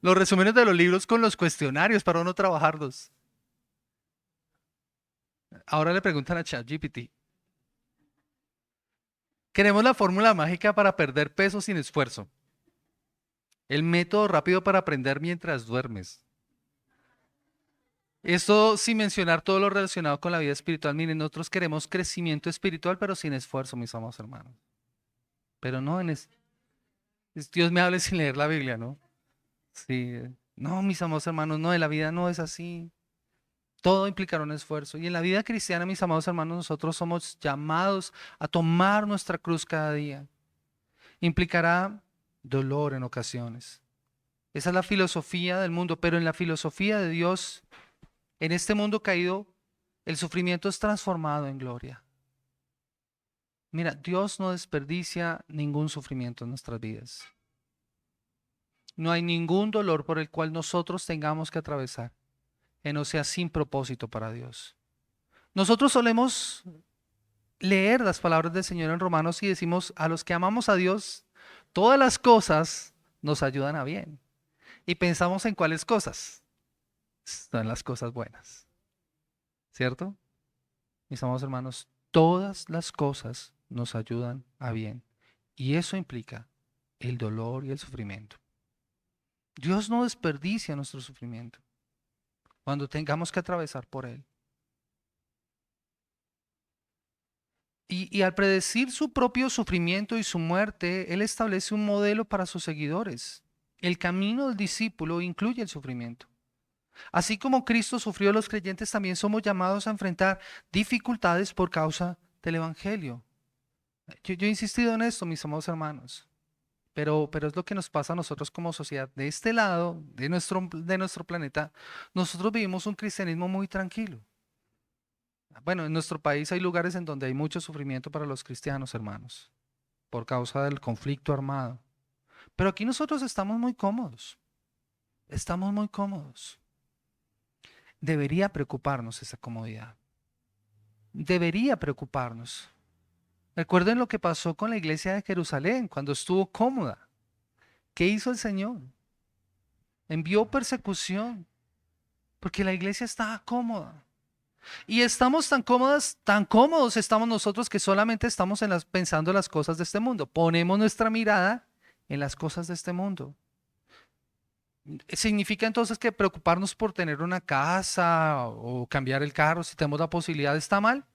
de los libros con los cuestionarios para uno trabajarlos. Ahora le preguntan a ChatGPT. Queremos la fórmula mágica para perder peso sin esfuerzo. El método rápido para aprender mientras duermes. Esto sin mencionar todo lo relacionado con la vida espiritual. Miren, nosotros queremos crecimiento espiritual, pero sin esfuerzo, mis amados hermanos. Pero no Dios me hable sin leer la Biblia, ¿no? Sí. No, mis amados hermanos, no, en la vida no es así. Todo implicará un esfuerzo. Y en la vida cristiana, mis amados hermanos, nosotros somos llamados a tomar nuestra cruz cada día. Implicará dolor en ocasiones. Esa es la filosofía del mundo, pero en la filosofía de Dios, en este mundo caído, el sufrimiento es transformado en gloria. Mira, Dios no desperdicia ningún sufrimiento en nuestras vidas. No hay ningún dolor por el cual nosotros tengamos que atravesar que no sea sin propósito para Dios. Nosotros solemos leer las palabras del Señor en Romanos y decimos, a los que amamos a Dios, todas las cosas nos ayudan a bien. Y pensamos en cuáles cosas, son las cosas buenas, ¿cierto? Mis amados hermanos, todas las cosas nos ayudan a bien. Y eso implica el dolor y el sufrimiento. Dios no desperdicia nuestro sufrimiento cuando tengamos que atravesar por él. Y al predecir su propio sufrimiento y su muerte, Él establece un modelo para sus seguidores. El camino del discípulo incluye el sufrimiento. Así como Cristo sufrió, los creyentes también somos llamados a enfrentar dificultades por causa del Evangelio. Yo he insistido en esto, mis amados hermanos, pero es lo que nos pasa a nosotros como sociedad. De este lado, de nuestro planeta, nosotros vivimos un cristianismo muy tranquilo. Bueno, en nuestro país hay lugares en donde hay mucho sufrimiento para los cristianos, hermanos, por causa del conflicto armado. Pero aquí nosotros estamos muy cómodos. Estamos muy cómodos. Debería preocuparnos esa comodidad. Debería preocuparnos. Recuerden lo que pasó con la iglesia de Jerusalén cuando estuvo cómoda. ¿Qué hizo el Señor? Envió persecución porque la iglesia estaba cómoda. Y estamos tan cómodos estamos nosotros que solamente estamos pensando en las cosas de este mundo. Ponemos nuestra mirada en las cosas de este mundo. ¿Significa entonces que preocuparnos por tener una casa o cambiar el carro si tenemos la posibilidad está mal?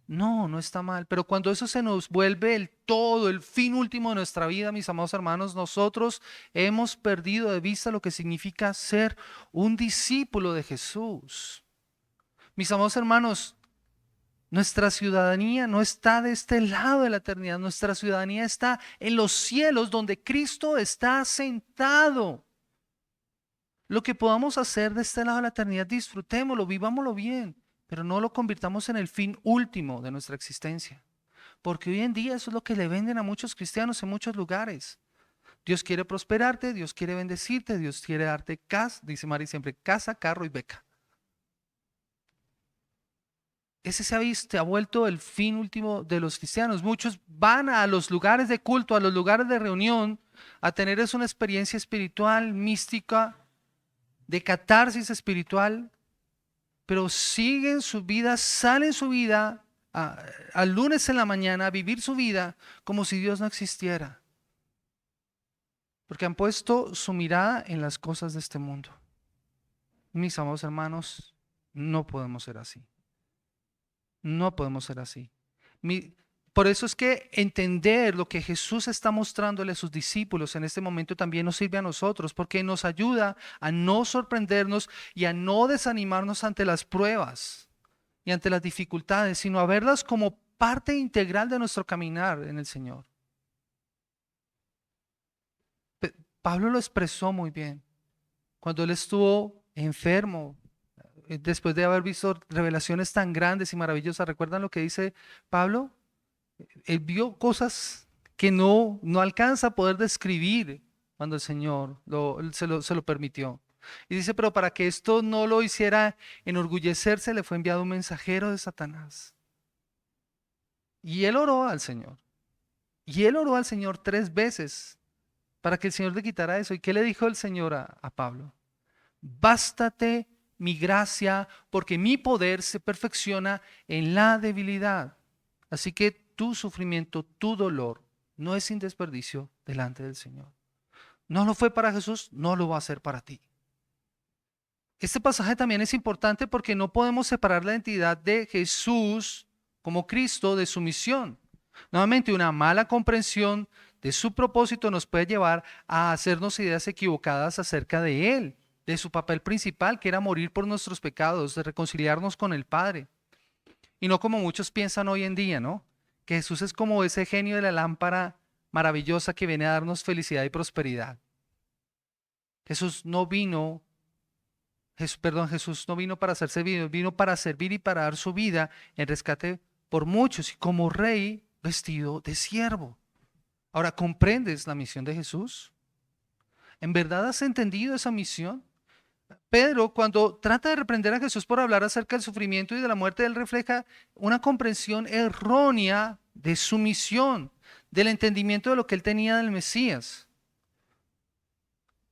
No, no está mal. Pero cuando eso se nos vuelve el todo, el fin último de nuestra vida, mis amados hermanos, nosotros hemos perdido de vista lo que significa ser un discípulo de Jesús. Mis amados hermanos, nuestra ciudadanía no está de este lado de la eternidad, nuestra ciudadanía está en los cielos donde Cristo está sentado. Lo que podamos hacer de este lado de la eternidad, disfrutémoslo, vivámoslo bien, pero no lo convirtamos en el fin último de nuestra existencia. Porque hoy en día eso es lo que le venden a muchos cristianos en muchos lugares. Dios quiere prosperarte, Dios quiere bendecirte, Dios quiere darte casa, dice Mari siempre, casa, carro y beca. Ese se ha vuelto el fin último de los cristianos. Muchos van a los lugares de culto, a los lugares de reunión, a tener una experiencia espiritual, mística, de catarsis espiritual, pero siguen su vida, salen su vida al lunes en la mañana a vivir su vida como si Dios no existiera. Porque han puesto su mirada en las cosas de este mundo. Mis amados hermanos, no podemos ser así. No podemos ser así. Por eso es que entender lo que Jesús está mostrándole a sus discípulos en este momento también nos sirve a nosotros, porque nos ayuda a no sorprendernos y a no desanimarnos ante las pruebas y ante las dificultades, sino a verlas como parte integral de nuestro caminar en el Señor. Pablo lo expresó muy bien cuando él estuvo enfermo, después de haber visto revelaciones tan grandes y maravillosas. ¿Recuerdan lo que dice Pablo? Él vio cosas que no alcanza a poder describir cuando el Señor se lo permitió. Y dice, pero para que esto no lo hiciera enorgullecerse, le fue enviado un mensajero de Satanás. Y él oró al Señor. Y él oró al Señor 3 veces para que el Señor le quitara eso. ¿Y qué le dijo el Señor a Pablo? Bástate mi gracia, porque mi poder se perfecciona en la debilidad. Así que tu sufrimiento, tu dolor, no es sin desperdicio delante del Señor. No lo fue para Jesús, no lo va a hacer para ti. Este pasaje también es importante porque no podemos separar la identidad de Jesús como Cristo de su misión. Nuevamente, una mala comprensión de su propósito nos puede llevar a hacernos ideas equivocadas acerca de Él, de su papel principal, que era morir por nuestros pecados, de reconciliarnos con el Padre. Y no como muchos piensan hoy en día, ¿no? Que Jesús es como ese genio de la lámpara maravillosa que viene a darnos felicidad y prosperidad. Jesús no vino para ser servido, vino para servir y para dar su vida en rescate por muchos y como rey vestido de siervo. Ahora, ¿comprendes la misión de Jesús? ¿En verdad has entendido esa misión? Pedro, cuando trata de reprender a Jesús por hablar acerca del sufrimiento y de la muerte, él refleja una comprensión errónea de su misión, del entendimiento de lo que él tenía del Mesías.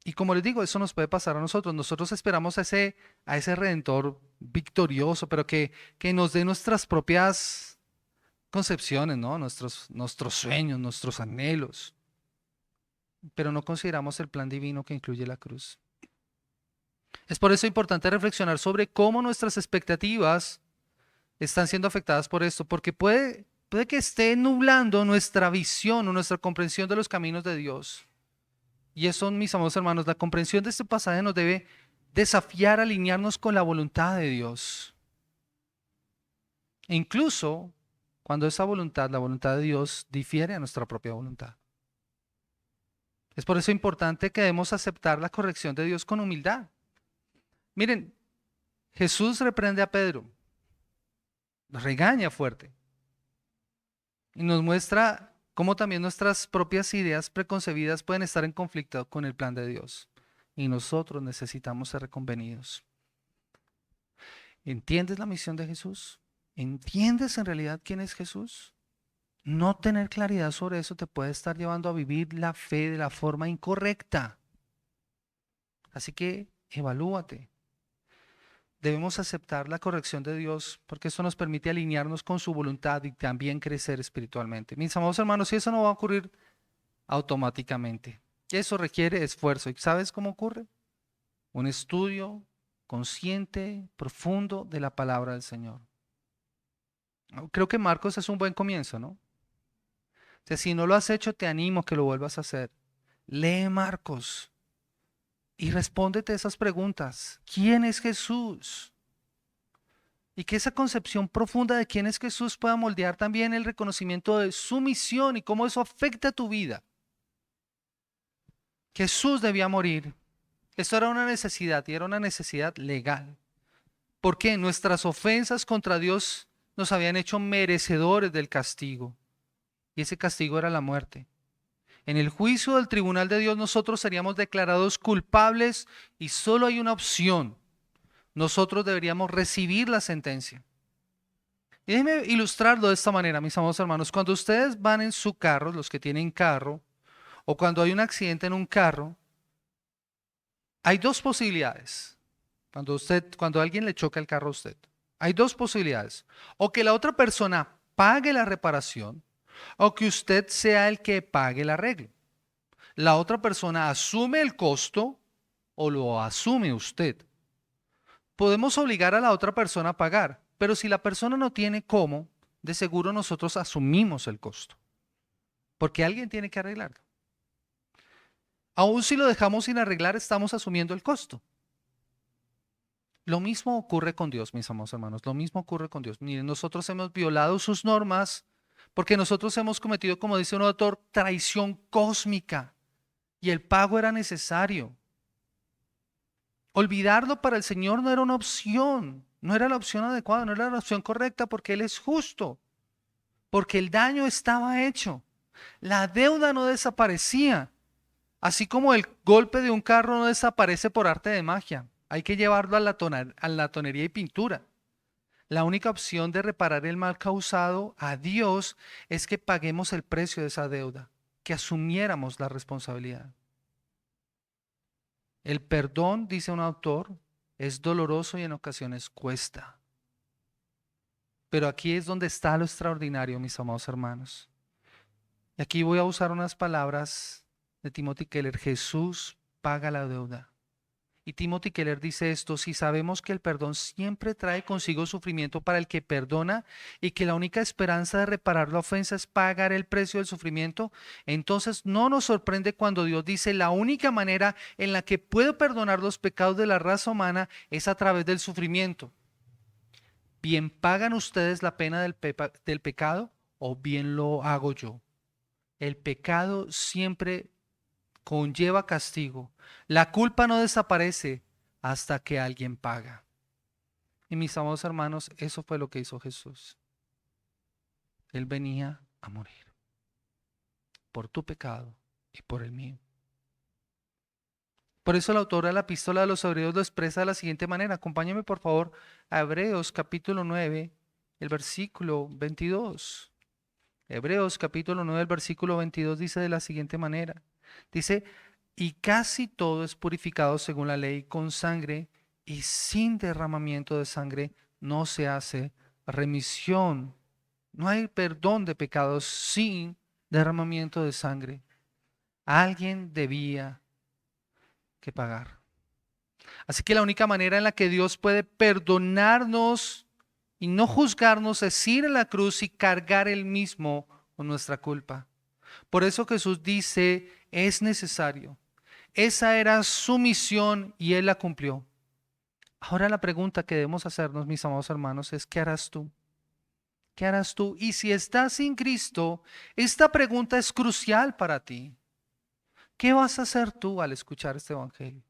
Y como les digo, eso nos puede pasar a nosotros. Nosotros esperamos a ese Redentor victorioso, pero que nos dé nuestras propias concepciones, ¿no? Nuestros sueños, nuestros anhelos. Pero no consideramos el plan divino que incluye la cruz. Es por eso importante reflexionar sobre cómo nuestras expectativas están siendo afectadas por esto, porque puede que esté nublando nuestra visión o nuestra comprensión de los caminos de Dios. Y eso, mis amados hermanos, la comprensión de este pasaje nos debe desafiar a alinearnos con la voluntad de Dios. E incluso cuando esa voluntad, la voluntad de Dios, difiere a nuestra propia voluntad. Es por eso importante que debemos aceptar la corrección de Dios con humildad. Miren, Jesús reprende a Pedro, lo regaña fuerte y nos muestra cómo también nuestras propias ideas preconcebidas pueden estar en conflicto con el plan de Dios. Y nosotros necesitamos ser reconvenidos. ¿Entiendes la misión de Jesús? ¿Entiendes en realidad quién es Jesús? No tener claridad sobre eso te puede estar llevando a vivir la fe de la forma incorrecta. Así que evalúate. Debemos aceptar la corrección de Dios porque eso nos permite alinearnos con su voluntad y también crecer espiritualmente. Mis amados hermanos, y eso no va a ocurrir automáticamente. Eso requiere esfuerzo. ¿Y sabes cómo ocurre? Un estudio consciente, profundo de la palabra del Señor. Creo que Marcos es un buen comienzo, ¿no? O sea, si no lo has hecho, te animo a que lo vuelvas a hacer. Lee Marcos y respóndete esas preguntas. ¿Quién es Jesús? Y que esa concepción profunda de quién es Jesús pueda moldear también el reconocimiento de su misión y cómo eso afecta a tu vida. Jesús debía morir. Esto era una necesidad y era una necesidad legal. Porque nuestras ofensas contra Dios nos habían hecho merecedores del castigo. Y ese castigo era la muerte. En el juicio del tribunal de Dios nosotros seríamos declarados culpables y solo hay una opción. Nosotros deberíamos recibir la sentencia. Y déjenme ilustrarlo de esta manera, mis amados hermanos. Cuando ustedes van en su carro, los que tienen carro, o cuando hay un accidente en un carro, hay dos posibilidades. Cuando alguien le choca el carro a usted, hay dos posibilidades. O que la otra persona pague la reparación, o que usted sea el que pague el arreglo. La otra persona asume el costo o lo asume usted. Podemos obligar a la otra persona a pagar, pero si la persona no tiene cómo, de seguro nosotros asumimos el costo, porque alguien tiene que arreglarlo. Aún si lo dejamos sin arreglar, estamos asumiendo el costo. Lo mismo ocurre con Dios, mis amados hermanos, lo mismo ocurre con Dios. Miren, nosotros hemos violado sus normas porque nosotros hemos cometido, como dice un autor, traición cósmica y el pago era necesario. Olvidarlo para el Señor no era una opción, no era la opción adecuada, no era la opción correcta porque Él es justo, porque el daño estaba hecho, la deuda no desaparecía, así como el golpe de un carro no desaparece por arte de magia, hay que llevarlo a la tonería y pintura. La única opción de reparar el mal causado a Dios es que paguemos el precio de esa deuda, que asumiéramos la responsabilidad. El perdón, dice un autor, es doloroso y en ocasiones cuesta. Pero aquí es donde está lo extraordinario, mis amados hermanos. Y aquí voy a usar unas palabras de Timothy Keller. Jesús paga la deuda. Y Timothy Keller dice esto: si sabemos que el perdón siempre trae consigo sufrimiento para el que perdona y que la única esperanza de reparar la ofensa es pagar el precio del sufrimiento, entonces no nos sorprende cuando Dios dice la única manera en la que puedo perdonar los pecados de la raza humana es a través del sufrimiento. Bien pagan ustedes la pena del pecado o bien lo hago yo. El pecado siempre conlleva castigo. La culpa no desaparece hasta que alguien paga. Y mis amados hermanos, eso fue lo que hizo Jesús. Él venía a morir por tu pecado y por el mío. Por eso la autora de la epístola de los Hebreos lo expresa de la siguiente manera. Acompáñame por favor a Hebreos capítulo 9, el versículo 22. Hebreos capítulo 9, el versículo 22 dice de la siguiente manera. Dice, y casi todo es purificado según la ley con sangre, y sin derramamiento de sangre no se hace remisión. No hay perdón de pecados sin derramamiento de sangre. Alguien debía que pagar. Así que la única manera en la que Dios puede perdonarnos y no juzgarnos es ir a la cruz y cargar Él mismo con nuestra culpa. Por eso Jesús dice, es necesario. Esa era su misión y Él la cumplió. Ahora la pregunta que debemos hacernos, mis amados hermanos, es ¿qué harás tú? ¿Qué harás tú? Y si estás sin Cristo, esta pregunta es crucial para ti. ¿Qué vas a hacer tú al escuchar este evangelio?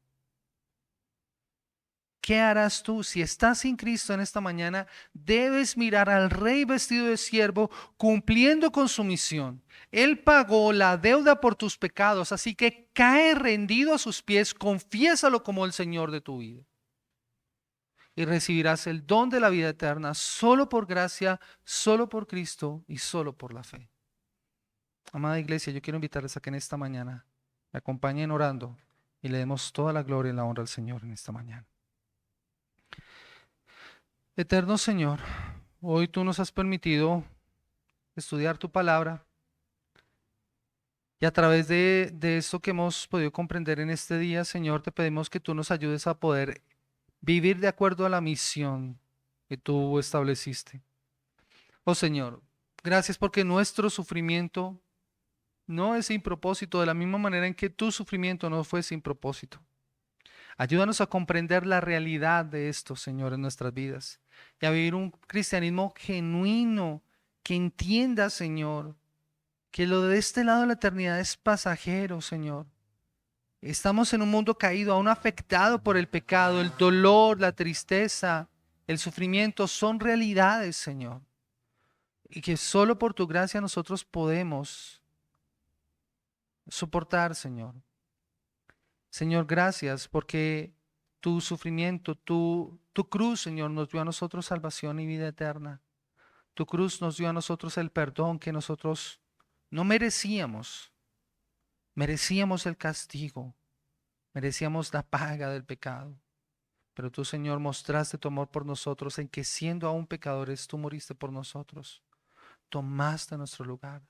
¿Qué harás tú? Si estás sin Cristo en esta mañana, debes mirar al Rey vestido de siervo cumpliendo con su misión. Él pagó la deuda por tus pecados, así que cae rendido a sus pies, confiésalo como el Señor de tu vida. Y recibirás el don de la vida eterna solo por gracia, solo por Cristo y solo por la fe. Amada iglesia, yo quiero invitarles a que en esta mañana me acompañen orando y le demos toda la gloria y la honra al Señor en esta mañana. Eterno Señor, hoy tú nos has permitido estudiar tu palabra y a través de esto que hemos podido comprender en este día, Señor, te pedimos que tú nos ayudes a poder vivir de acuerdo a la misión que tú estableciste. Oh Señor, gracias porque nuestro sufrimiento no es sin propósito, de la misma manera en que tu sufrimiento no fue sin propósito. Ayúdanos a comprender la realidad de esto, Señor, en nuestras vidas y a vivir un cristianismo genuino que entienda, Señor, que lo de este lado de la eternidad es pasajero, Señor. Estamos en un mundo caído, aún afectado por el pecado, el dolor, la tristeza, el sufrimiento son realidades, Señor. Y que solo por tu gracia nosotros podemos soportar, Señor. Señor, gracias porque tu sufrimiento, tu cruz, Señor, nos dio a nosotros salvación y vida eterna. Tu cruz nos dio a nosotros el perdón que nosotros no merecíamos. Merecíamos el castigo, merecíamos la paga del pecado. Pero tú, Señor, mostraste tu amor por nosotros en que siendo aún pecadores, tú moriste por nosotros. Tomaste nuestro lugar.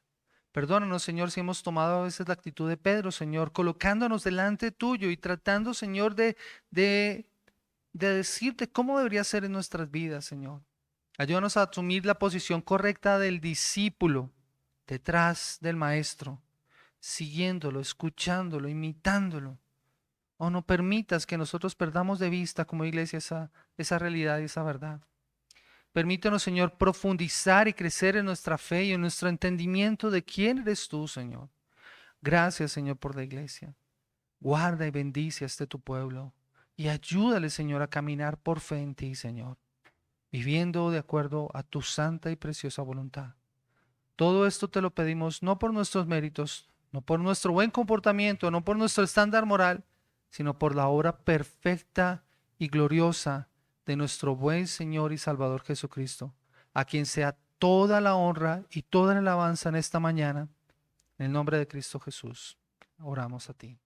Perdónanos, Señor, si hemos tomado a veces la actitud de Pedro, Señor, colocándonos delante tuyo y tratando, Señor, de decirte cómo debería ser en nuestras vidas, Señor. Ayúdanos a asumir la posición correcta del discípulo detrás del maestro, siguiéndolo, escuchándolo, imitándolo. O no permitas que nosotros perdamos de vista como iglesia esa realidad y esa verdad. Permítanos, Señor, profundizar y crecer en nuestra fe y en nuestro entendimiento de quién eres tú, Señor. Gracias, Señor, por la iglesia. Guarda y bendice a este tu pueblo y ayúdale, Señor, a caminar por fe en ti, Señor, viviendo de acuerdo a tu santa y preciosa voluntad. Todo esto te lo pedimos no por nuestros méritos, no por nuestro buen comportamiento, no por nuestro estándar moral, sino por la obra perfecta y gloriosa de nuestro buen Señor y Salvador Jesucristo, a quien sea toda la honra y toda la alabanza en esta mañana, en el nombre de Cristo Jesús. Oramos a ti.